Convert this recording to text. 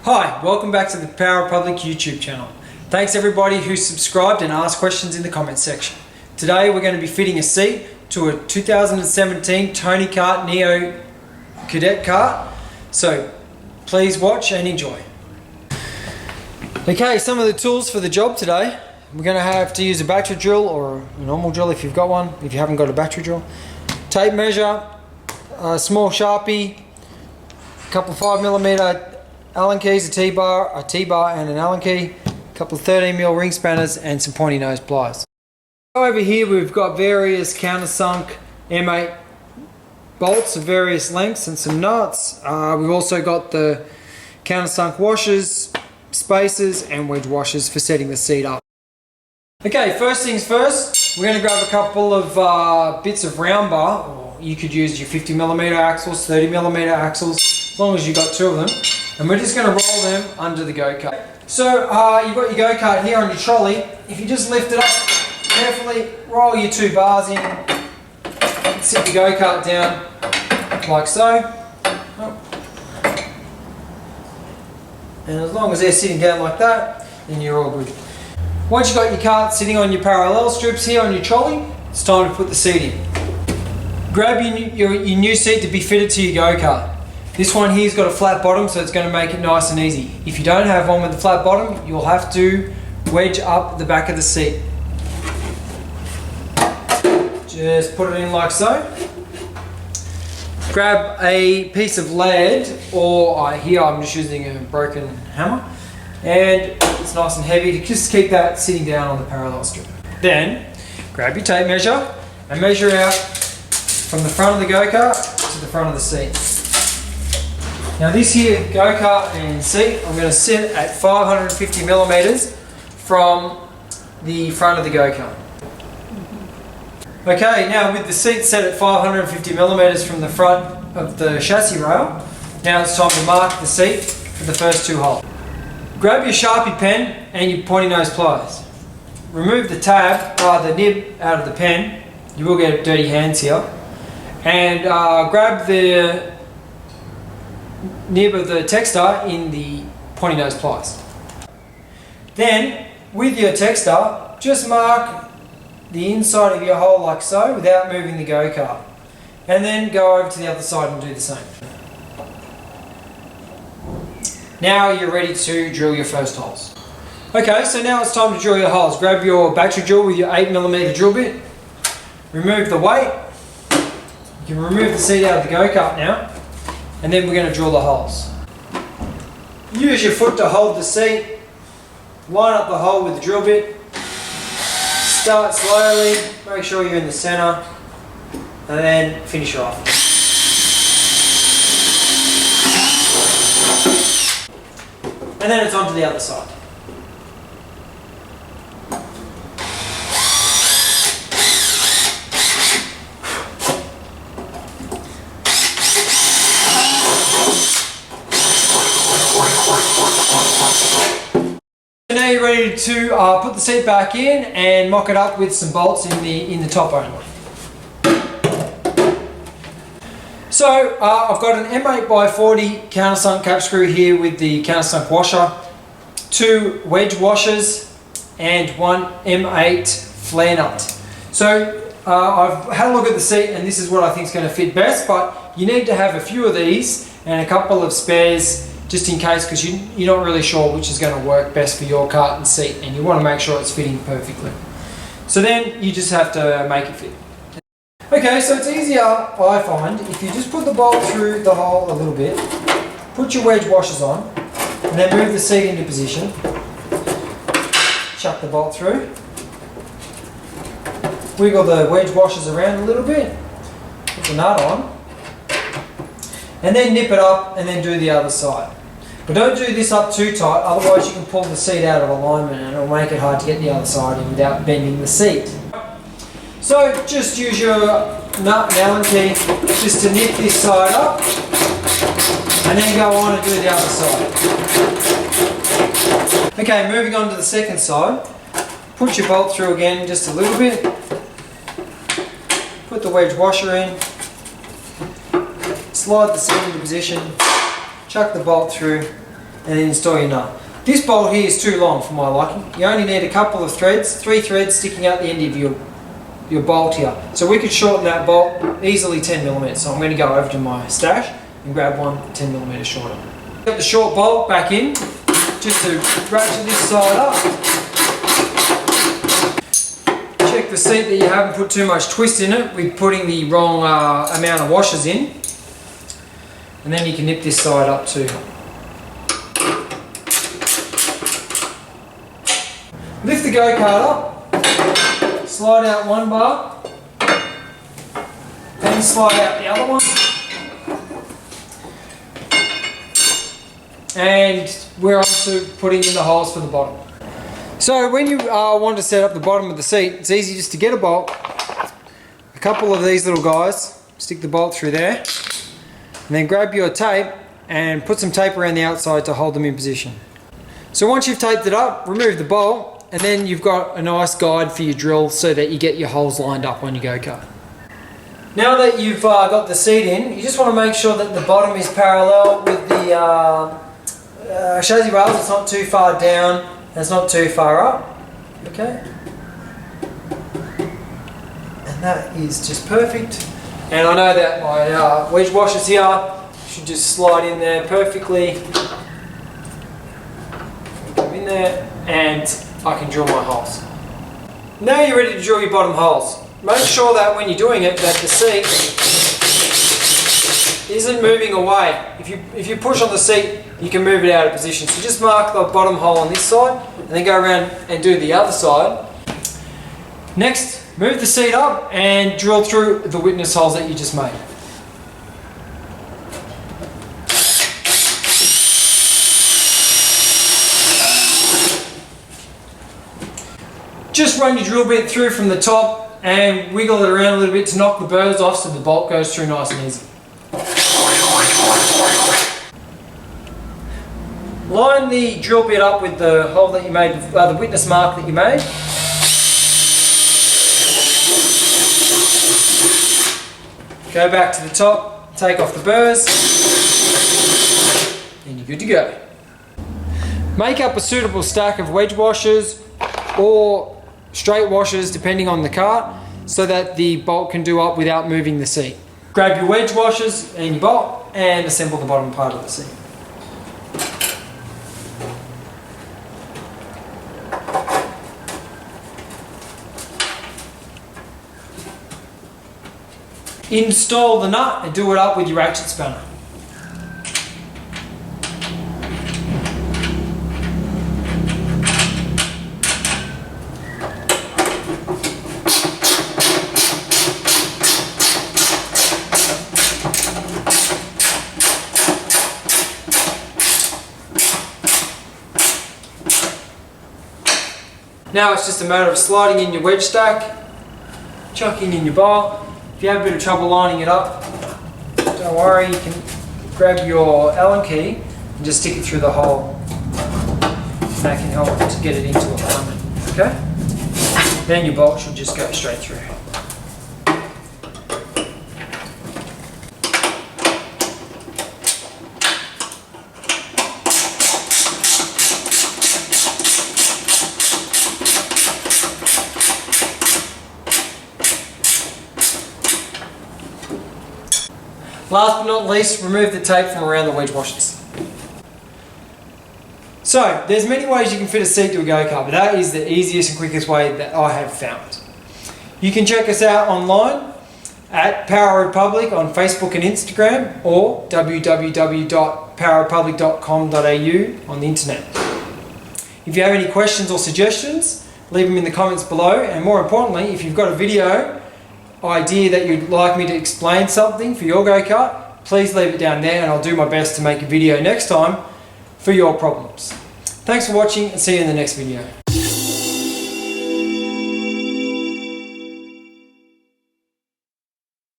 Hi, welcome back to the Power Public YouTube channel. Thanks everybody who subscribed and asked questions in the comments section. Today we're going to be fitting a seat to a 2017 Tony Kart Neo Cadet Kart. So please watch and enjoy. Okay, some of the tools for the job today. We're going to have to use a battery drill or a normal drill if you've got one, if you haven't got a battery drill. Tape measure, a small Sharpie, a couple 5mm Allen keys, a T-bar and an Allen key, a couple of 13mm ring spanners and some pointy nose pliers. Over here we've got various countersunk M8 bolts of various lengths and some nuts. We've also got the countersunk washers, spacers and wedge washers for setting the seat up. Okay, first things first, we're going to grab a couple of bits of round bar, or you could use your 50mm axles, 30mm axles, as long as you've got two of them. And we're just going to roll them under the go-kart. So you've got your go-kart here on your trolley. If you just lift it up carefully, roll your two bars in, sit the go-kart down like so. And as long as they're sitting down like that, then you're all good. Once you've got your cart sitting on your parallel strips here on your trolley, it's time to put the seat in. Grab your new seat to be fitted to your go-kart. This one here's got a flat bottom, so it's going to make it nice and easy. If you don't have one with a flat bottom, you'll have to wedge up the back of the seat. Just put it in like so. Grab a piece of lead, or here I'm just using a broken hammer, and it's nice and heavy to just keep that sitting down on the parallel strip. Then grab your tape measure and measure out from the front of the go-kart to the front of the seat. Now this here go-kart and seat, I'm going to set at 550mm from the front of the go-kart. Okay, now with the seat set at 550mm from the front of the chassis rail, now it's time to mark the seat for the first two holes. Grab your Sharpie pen and your pointy nose pliers. Remove the tab, the nib out of the pen, you will get dirty hands here, and grab the nib of the texter in the pointy nose pliers. Then with your texter, just mark the inside of your hole like so without moving the go-kart, and then go over to the other side and do the same. Now you're ready to drill your first holes. Okay, so now it's time to drill your holes. Grab your battery drill with your 8mm drill bit, remove the weight, you can remove the seat out of the go-kart now, and then we're going to drill the holes. Use your foot to hold the seat, line up the hole with the drill bit, start slowly, make sure you're in the center, and then finish off. And then it's on to the other side. Now you're ready to put the seat back in and mock it up with some bolts in the top only. So I've got an M8x40 countersunk cap screw here with the countersunk washer, two wedge washers and one M8 flare nut. So I've had a look at the seat and this is what I think is going to fit best, but you need to have a few of these and a couple of spares just in case, because you're not really sure which is going to work best for your cart and seat, and you want to make sure it's fitting perfectly. So then you just have to make it fit. Okay, so it's easier, I find, if you just put the bolt through the hole a little bit, put your wedge washers on, and then move the seat into position, chuck the bolt through, wiggle the wedge washers around a little bit, put the nut on, and then nip it up and then do the other side. But don't do this up too tight, otherwise you can pull the seat out of alignment and it'll make it hard to get the other side in without bending the seat. So just use your nut and Allen key just to nip this side up and then go on and do the other side. Okay, moving on to the second side. Put your bolt through again just a little bit. Put the wedge washer in. Slide the seat into position, chuck the bolt through, and then install your nut. This bolt here is too long for my liking. You only need a couple of threads, 3 threads sticking out the end of your bolt here. So we could shorten that bolt easily 10mm. So I'm going to go over to my stash and grab one 10mm shorter. Get the short bolt back in, just to ratchet this side up. Check the seat that you haven't put too much twist in it with putting the wrong amount of washers in. And then you can nip this side up too. Lift the go-kart up, slide out one bar, then slide out the other one. And we're on to putting in the holes for the bottom. So when you want to set up the bottom of the seat, it's easy just to get a bolt, a couple of these little guys, stick the bolt through there, and then grab your tape and put some tape around the outside to hold them in position. So once you've taped it up, remove the bolt, and then you've got a nice guide for your drill so that you get your holes lined up on your go-kart. Now that you've got the seat in, you just want to make sure that the bottom is parallel with the chassis rails. It's not too far down and it's not too far up. Okay? And that is just perfect. And I know that my wedge washers here should just slide in there perfectly. Come in there and I can drill my holes. Now you're ready to drill your bottom holes. Make sure that when you're doing it that the seat isn't moving away. If you push on the seat, you can move it out of position. So just mark the bottom hole on this side and then go around and do the other side. Next, move the seat up and drill through the witness holes that you just made. Just run your drill bit through from the top and wiggle it around a little bit to knock the burrs off so the bolt goes through nice and easy. Line the drill bit up with the hole that you made, the witness mark that you made. Go back to the top, take off the burrs, and you're good to go. Make up a suitable stack of wedge washers or straight washers depending on the cart so that the bolt can do up without moving the seat. Grab your wedge washers and your bolt and assemble the bottom part of the seat. Install the nut and do it up with your ratchet spanner. Now it's just a matter of sliding in your wedge stack, chucking in your bolt. If you have a bit of trouble lining it up, don't worry, you can grab your Allen key and just stick it through the hole. And that can help to get it into alignment. Okay? Then your bolt should just go straight through. Last but not least, remove the tape from around the wedge washers. So, there's many ways you can fit a seat to a go-kart, but that is the easiest and quickest way that I have found. You can check us out online at Power Republic on Facebook and Instagram, or www.powerrepublic.com.au on the internet. If you have any questions or suggestions, leave them in the comments below, and more importantly, if you've got a video idea that you'd like me to explain something for your go-kart, please leave it down there and I'll do my best to make a video next time for your problems. Thanks for watching and see you in the next video.